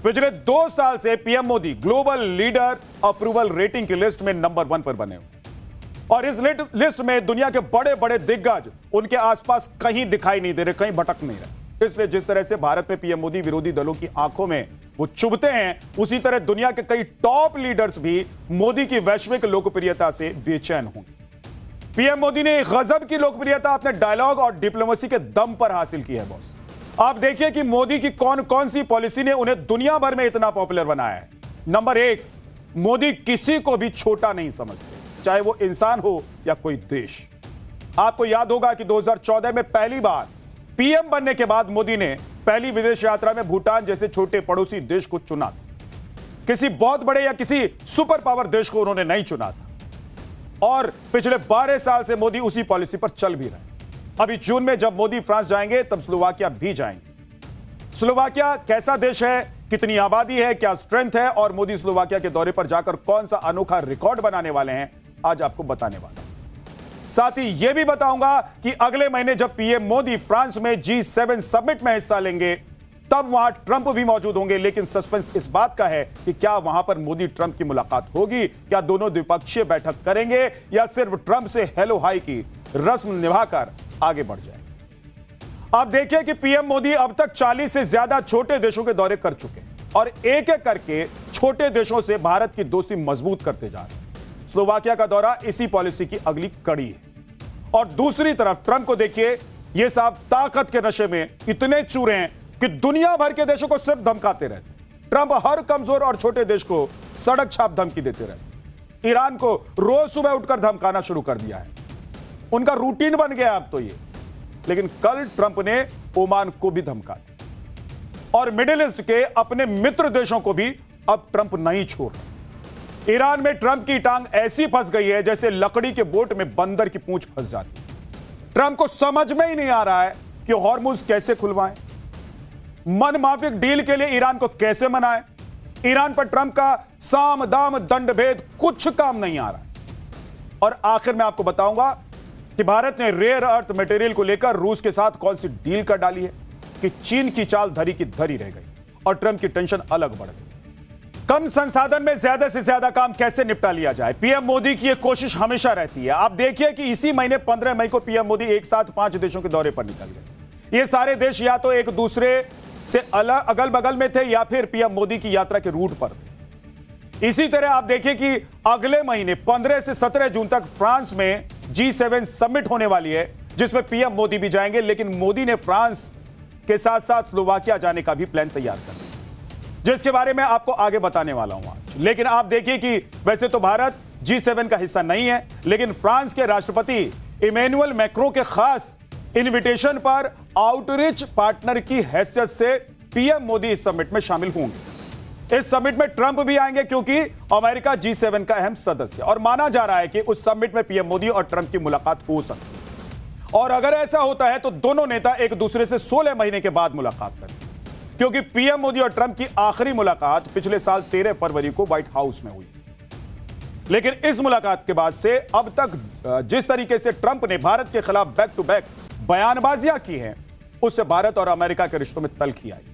पिछले 2 साल से PM Modi global leader approval rating की लिस्ट में नंबर 1 पर बने हुए और इस लिस्ट में दुनिया के बड़े बड़े दिग्गज उनके आसपास कहीं दिखाई नहीं दे रहे, कहीं भटक नहीं रहे। इसलिए जिस तरह से भारत में पीएम मोदी विरोधी दलों की आंखों में वो चुभते हैं, उसी तरह दुनिया के कई टॉप लीडर्स भी मोदी की वैश्विक लोकप्रियता से बेचैन होंगे। पीएम मोदी ने गजब की लोकप्रियता अपने डायलॉग और डिप्लोमेसी के दम पर हासिल की है बॉस। आप देखिए कि मोदी की कौन कौन सी पॉलिसी ने उन्हें दुनिया भर में इतना पॉपुलर बनाया है। नंबर 1, मोदी किसी को भी छोटा नहीं समझते, चाहे वो इंसान हो या कोई देश। आपको याद होगा कि 2014 में पहली बार पीएम बनने के बाद मोदी ने पहली विदेश यात्रा में भूटान जैसे छोटे पड़ोसी देश को चुना था। किसी बहुत बड़े या किसी सुपर पावर देश को उन्होंने नहीं चुना था और पिछले 12 साल से मोदी उसी पॉलिसी पर चल भी रहे। अभी जून में जब मोदी फ्रांस जाएंगे तब स्लोवाकिया भी जाएंगे। स्लोवाकिया कैसा देश है, कितनी आबादी है, क्या स्ट्रेंथ है और मोदी स्लोवाकिया के दौरे पर जाकर कौन सा अनोखा रिकॉर्ड बनाने वाले हैं, आज आपको बताने वाला हूं। साथ ही यह भी बताऊंगा कि अगले महीने जब पीएम मोदी फ्रांस में G7 समिट में हिस्सा लेंगे तब वहां ट्रंप भी मौजूद होंगे। लेकिन सस्पेंस इस बात का है कि क्या वहां पर मोदी ट्रंप की मुलाकात होगी, क्या दोनों द्विपक्षीय बैठक करेंगे या सिर्फ ट्रंप से हेलो हाई की रस्म निभाकर आगे बढ़ जाए। आप देखिए कि पीएम मोदी अब तक 40 से ज्यादा छोटे देशों के दौरे कर चुके हैं और एक एक करके छोटे देशों से भारत की दोस्ती मजबूत करते जा रहे हैं। स्लोवाकिया का दौरा इसी पॉलिसी की अगली कड़ी है। और दूसरी तरफ ट्रंप को देखिए, ये साहब ताकत के नशे में इतने चूरे हैं कि दुनिया भर के देशों को सिर्फ धमकाते रहते। ट्रंप हर कमजोर और छोटे देश को सड़क छाप धमकी देते रहते। ईरान को रोज सुबह उठकर धमकाना शुरू कर दिया है, उनका रूटीन बन गया अब तो ये। लेकिन कल ट्रंप ने ओमान को भी धमका दिया और मिडिल ईस्ट के अपने मित्र देशों को भी अब ट्रंप नहीं छोड़ रहा। ईरान में ट्रंप की टांग ऐसी फंस गई है जैसे लकड़ी के बोट में बंदर की पूंछ फंस जाती है। ट्रंप को समझ में ही नहीं आ रहा है कि हॉर्मुज कैसे खुलवाएं, मनमाफिक डील के लिए ईरान को कैसे मनाएं। ईरान पर ट्रंप का साम दाम दंड भेद कुछ काम नहीं आ रहा। और आखिर में आपको बताऊंगा कि भारत ने रेयर अर्थ मटेरियल को लेकर रूस के साथ कौन सी डील कर डाली है कि चीन की चाल धरी की धरी रह गई और ट्रंप की टेंशन अलग बढ़ गई। कम संसाधन में ज्यादा से ज्यादा काम कैसे निपटा लिया जाए, पीएम मोदी की यह कोशिश हमेशा रहती है। आप देखिए कि इसी महीने 15 मई को पीएम मोदी एक साथ 5 देशों के दौरे पर निकल गए। ये सारे देश या तो एक दूसरे से अलग अगल बगल में थे या फिर पीएम मोदी की यात्रा के रूट पर थे। इसी तरह आप देखिए कि अगले महीने 15 से 17 जून तक फ्रांस में G7 समिट होने वाली है जिसमें पीएम मोदी भी जाएंगे। लेकिन मोदी ने फ्रांस के साथ साथ स्लोवाकिया जाने का भी प्लान तैयार कर लिया, जिसके बारे में आपको आगे बताने वाला हूं आज। लेकिन आप देखिए कि वैसे तो भारत G7 का हिस्सा नहीं है, लेकिन फ्रांस के राष्ट्रपति इमैनुअल मैक्रों के खास इन्विटेशन पर आउटरीच पार्टनर की हैसियत से पीएम मोदी इस समिट में शामिल होंगे। इस समिट में ट्रंप भी आएंगे क्योंकि अमेरिका G7 का अहम सदस्य और माना जा रहा है कि उस समिट में पीएम मोदी और ट्रंप की मुलाकात हो सकती है। और अगर ऐसा होता है तो दोनों नेता एक दूसरे से 16 महीने के बाद मुलाकात करेंगे, क्योंकि पीएम मोदी और ट्रंप की आखिरी मुलाकात पिछले साल 13 फरवरी को व्हाइट हाउस में हुई। लेकिन इस मुलाकात के बाद से अब तक जिस तरीके से ट्रंप ने भारत के खिलाफ बैक टू बैक बयानबाजियां की हैं, उससे भारत और अमेरिका के रिश्तों में तल्खी आई।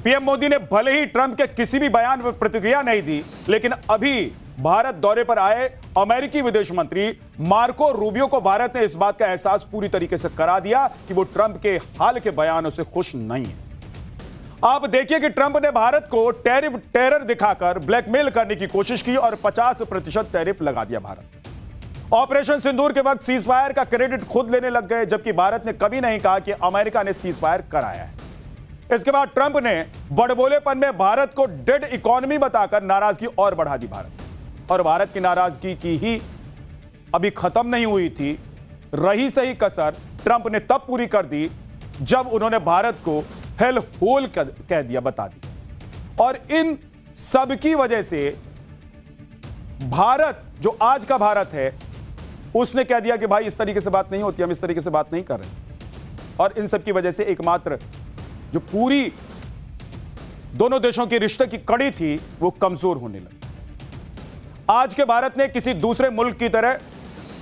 पीएम मोदी ने भले ही ट्रंप के किसी भी बयान पर प्रतिक्रिया नहीं दी, लेकिन अभी भारत दौरे पर आए अमेरिकी विदेश मंत्री मार्को रूबियो को भारत ने इस बात का एहसास पूरी तरीके से करा दिया कि वो ट्रंप के हाल के बयानों से खुश नहीं है। आप देखिए कि ट्रंप ने भारत को टैरिफ टेरर दिखाकर ब्लैकमेल करने की कोशिश की और 50% टैरिफ लगा दिया। भारत ऑपरेशन सिंदूर के वक्त सीज फायर का क्रेडिट खुद लेने लग गए, जबकि भारत ने कभी नहीं कहा कि अमेरिका ने सीज फायर कराया है। इसके बाद ट्रंप ने बड़बोलेपन में भारत को डेड इकोनॉमी बताकर नाराजगी और बढ़ा दी। और भारत की नाराजगी की ही अभी खत्म नहीं हुई थी, रही सही कसर ट्रंप ने तब पूरी कर दी जब उन्होंने भारत को हेल होल कह दिया, बता दी। और इन सब की वजह से भारत, जो आज का भारत है, उसने कह दिया कि भाई इस तरीके से बात नहीं होती, हम इस तरीके से बात नहीं कर रहे। और इन सब की वजह से एकमात्र जो पूरी दोनों देशों के रिश्ते की कड़ी थी वो कमजोर होने लगी। आज के भारत ने किसी दूसरे मुल्क की तरह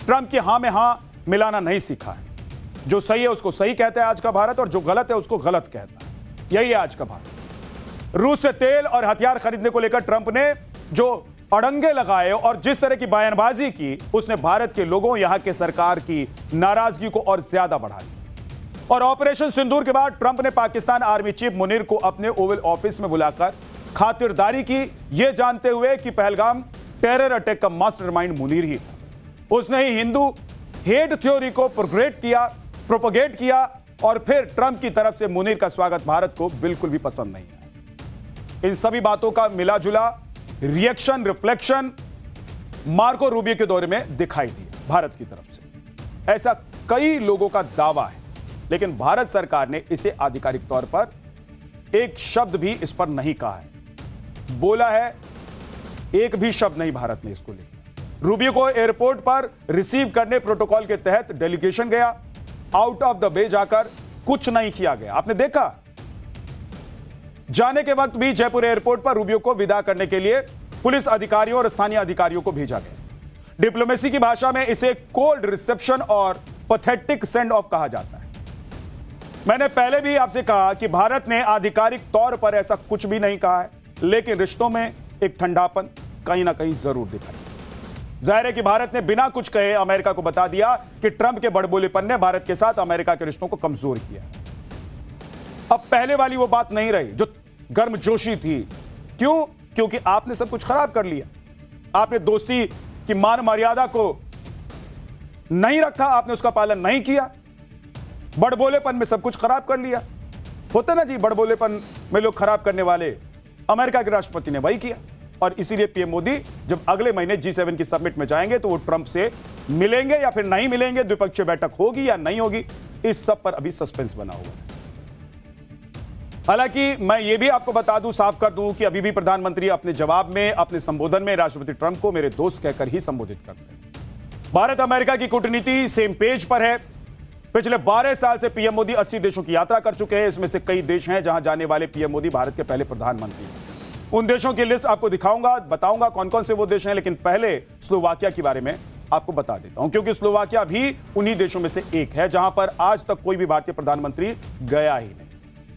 ट्रंप की हां में हां मिलाना नहीं सीखा है। जो सही है उसको सही कहता है आज का भारत, और जो गलत है उसको गलत कहता है। यही है आज का भारत। रूस से तेल और हथियार खरीदने को लेकर ट्रंप ने जो अड़ंगे लगाए और जिस तरह की बयानबाजी की, उसने भारत के लोगों, यहां के सरकार की नाराजगी को और ज्यादा बढ़ा दिया। और ऑपरेशन सिंदूर के बाद ट्रंप ने पाकिस्तान आर्मी चीफ मुनीर को अपने ओवल ऑफिस में बुलाकर खातिरदारी की, यह जानते हुए कि पहलगाम टेरर अटैक का मास्टरमाइंड मुनीर ही था। उसने ही हिंदू हेट थ्योरी को प्रोपोगेट किया और फिर ट्रंप की तरफ से मुनीर का स्वागत भारत को बिल्कुल भी पसंद नहीं है। इन सभी बातों का मिला जुला रिएक्शन, रिफ्लेक्शन मार्को रूबियो के दौरे में दिखाई दिया भारत की तरफ से। ऐसा कई लोगों का दावा है, लेकिन भारत सरकार ने इसे आधिकारिक तौर पर एक शब्द भी इस पर नहीं कहा है, बोला है एक भी शब्द नहीं भारत ने इसको लेकर। रूबियो को एयरपोर्ट पर रिसीव करने प्रोटोकॉल के तहत डेलीगेशन गया, आउट ऑफ द वे जाकर कुछ नहीं किया गया। आपने देखा जाने के वक्त भी जयपुर एयरपोर्ट पर रूबियो को विदा करने के लिए पुलिस अधिकारियों और स्थानीय अधिकारियों को भेजा गया। डिप्लोमेसी की भाषा में इसे कोल्ड रिसेप्शन और पैथेटिक सेंड ऑफ कहा जाता है। मैंने पहले भी आपसे कहा कि भारत ने आधिकारिक तौर पर ऐसा कुछ भी नहीं कहा है, लेकिन रिश्तों में एक ठंडापन कहीं ना कहीं जरूर दिखाई। जाहिर है कि भारत ने बिना कुछ कहे अमेरिका को बता दिया कि ट्रंप के बड़बोलेपन ने भारत के साथ अमेरिका के रिश्तों को कमजोर किया। अब पहले वाली वो बात नहीं रही जो गर्मजोशी थी। क्यों? क्योंकि आपने सब कुछ खराब कर लिया। आपने दोस्ती की मान मर्यादा को नहीं रखा, आपने उसका पालन नहीं किया, बड़बोलेपन में सब कुछ खराब कर लिया। होता ना जी, बड़बोलेपन में लोग खराब करने वाले, अमेरिका के राष्ट्रपति ने वही किया। और इसीलिए पीएम मोदी जब अगले महीने G7 की समिट में जाएंगे तो वो ट्रंप से मिलेंगे या फिर नहीं मिलेंगे, द्विपक्षीय बैठक होगी या नहीं होगी, इस सब पर अभी सस्पेंस बना हुआ है। हालांकि मैं ये भी आपको बता दूं, साफ कर दूं कि अभी भी प्रधानमंत्री अपने जवाब में, अपने संबोधन में राष्ट्रपति ट्रंप को मेरे दोस्त कहकर ही संबोधित करते हैं। भारत अमेरिका की कूटनीति सेम पेज पर है। पिछले 12 साल से पीएम मोदी 80 देशों की यात्रा कर चुके हैं। इसमें से कई देश हैं जहां जाने वाले पीएम मोदी भारत के पहले प्रधानमंत्री हैं। उन देशों की लिस्ट आपको दिखाऊंगा, बताऊंगा कौन कौन से वो देश हैं, लेकिन पहले स्लोवाकिया के बारे में आपको बता देता हूं, क्योंकि स्लोवाकिया भी उन्हीं देशों में से एक है जहां पर आज तक कोई भी भारतीय प्रधानमंत्री गया ही नहीं।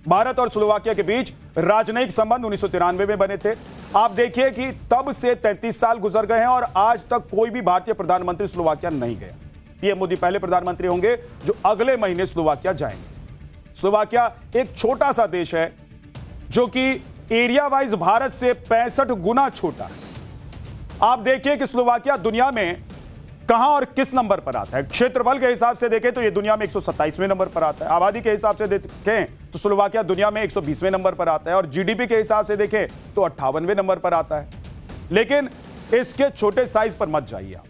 भारत और स्लोवाकिया के बीच राजनयिक संबंध 1993 में बने थे। आप देखिए कि तब से 33 साल गुजर गए हैं और आज तक कोई भी भारतीय प्रधानमंत्री स्लोवाकिया नहीं गया। पीएम मोदी पहले प्रधानमंत्री होंगे जो अगले महीने स्लोवाकिया जाएंगे। स्लोवाकिया एक छोटा सा देश है जो कि एरिया वाइज भारत से 65 गुना छोटा है। आप देखिए कि स्लोवाकिया दुनिया में कहां और किस नंबर पर आता है। क्षेत्रफल के हिसाब से देखें तो यह दुनिया में 127वें नंबर पर आता है। आबादी के हिसाब से देखें तो स्लोवाकिया दुनिया में 120वें नंबर पर आता है और जीडीपी के हिसाब से देखें तो 58वें नंबर पर आता है। लेकिन इसके छोटे साइज पर मत जाइए आप,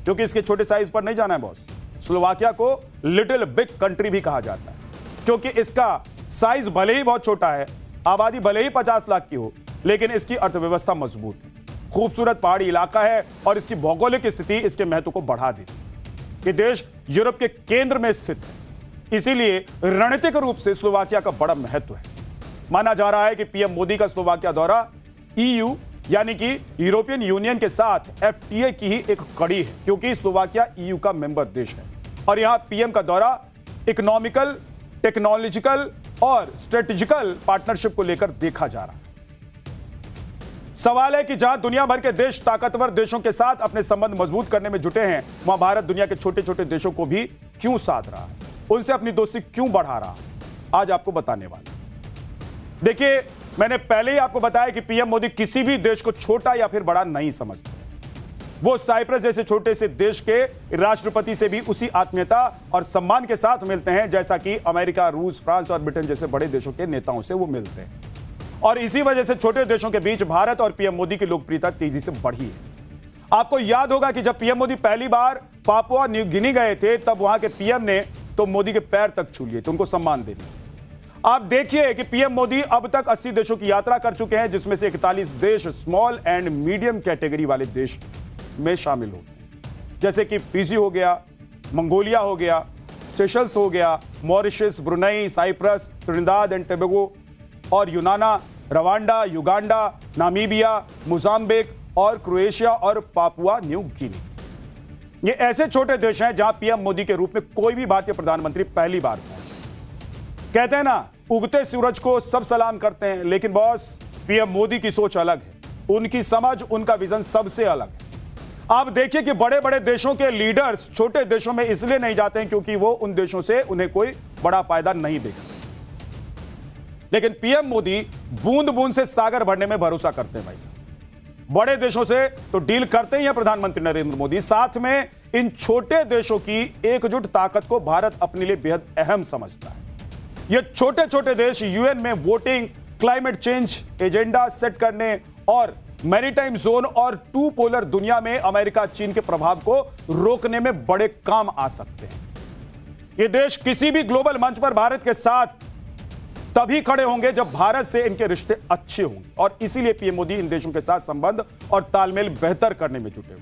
क्योंकि इसके छोटे साइज पर नहीं जाना है बॉस। स्लोवाकिया को लिटिल बिग कंट्री भी कहा जाता है, क्योंकि इसका साइज भले ही बहुत छोटा है, आबादी भले ही 50 लाख की हो, लेकिन इसकी अर्थव्यवस्था मजबूत है, खूबसूरत पहाड़ी इलाका है और इसकी भौगोलिक स्थिति इसके महत्व को बढ़ा देती है। ये देश यूरोप के केंद्र में स्थित है, इसीलिए रणनीतिक रूप से स्लोवाकिया का बड़ा महत्व है। माना जा रहा है कि पीएम मोदी का स्लोवाकिया दौरा ईयू यानी कि यूरोपियन यूनियन के साथ एफटीए की ही एक कड़ी है, क्योंकि स्लोवाकिया ईयू का मेंबर देश है और यहां पीएम का दौरा इकोनॉमिकल, टेक्नोलॉजिकल और स्ट्रेटेजिकल पार्टनरशिप को लेकर देखा जा रहा है। सवाल है कि जहां दुनिया भर के देश ताकतवर देशों के साथ अपने संबंध मजबूत करने में जुटे हैं, वहां भारत दुनिया के छोटे छोटे देशों को भी क्यों साध रहा है, उनसे अपनी दोस्ती क्यों बढ़ा रहा है, आज आपको बताने वाला। देखिए, मैंने पहले ही आपको बताया कि पीएम मोदी किसी भी देश को छोटा या फिर बड़ा नहीं समझते। वो साइप्रस जैसे छोटे से देश के राष्ट्रपति से भी उसी आत्मीयता और सम्मान के साथ मिलते हैं जैसा कि अमेरिका, रूस, फ्रांस और ब्रिटेन जैसे बड़े देशों के नेताओं से वो मिलते हैं। और इसी वजह से छोटे देशों के बीच भारत और पीएम मोदी की लोकप्रियता तेजी से बढ़ी है। आपको याद होगा कि जब पीएम मोदी पहली बार पापुआ न्यू गिनी गए थे, तब वहां के पीएम ने तो मोदी के पैर तक छू लिए थे, उनको सम्मान दे दिया। आप देखिए कि पीएम मोदी अब तक 80 देशों की यात्रा कर चुके हैं, जिसमें से 41 देश स्मॉल एंड मीडियम कैटेगरी वाले देश में शामिल होते हैं, जैसे कि फिजी हो गया, मंगोलिया हो गया, सेशल्स हो गया, Mauritius, Brunei, Cyprus, Trinidad and Tobago और यूनाना, रवांडा, युगांडा, नामीबिया, मोजाम्बिक और क्रोएशिया और पापुआ न्यू गिनी। ये ऐसे छोटे देश हैं जहां पीएम मोदी के रूप में कोई भी भारतीय प्रधानमंत्री पहली बार पहुंचे। कहते हैं ना उगते सूरज को सब सलाम करते हैं, लेकिन बॉस पीएम मोदी की सोच अलग है। उनकी समझ, उनका विजन सबसे अलग है। आप देखिए कि बड़े बड़े देशों के लीडर्स छोटे देशों में इसलिए नहीं जाते हैं क्योंकि वो उन देशों से उन्हें कोई बड़ा फायदा नहीं देगा, लेकिन पीएम मोदी बूंद बूंद से सागर भरने में भरोसा करते हैं। भाई साहब, बड़े देशों से तो डील करते ही हैं प्रधानमंत्री नरेंद्र मोदी, साथ में इन छोटे देशों की एकजुट ताकत को भारत अपने लिए बेहद अहम समझता है। ये छोटे छोटे देश यूएन में voting, climate change agenda set करने और मैरीटाइम जोन और टू पोलर दुनिया में अमेरिका चीन के प्रभाव को रोकने में बड़े काम आ सकते हैं। ये देश किसी भी ग्लोबल मंच पर भारत के साथ तभी खड़े होंगे जब भारत से इनके रिश्ते अच्छे होंगे, और इसीलिए पीएम मोदी इन देशों के साथ संबंध और तालमेल बेहतर करने में जुटे हुए।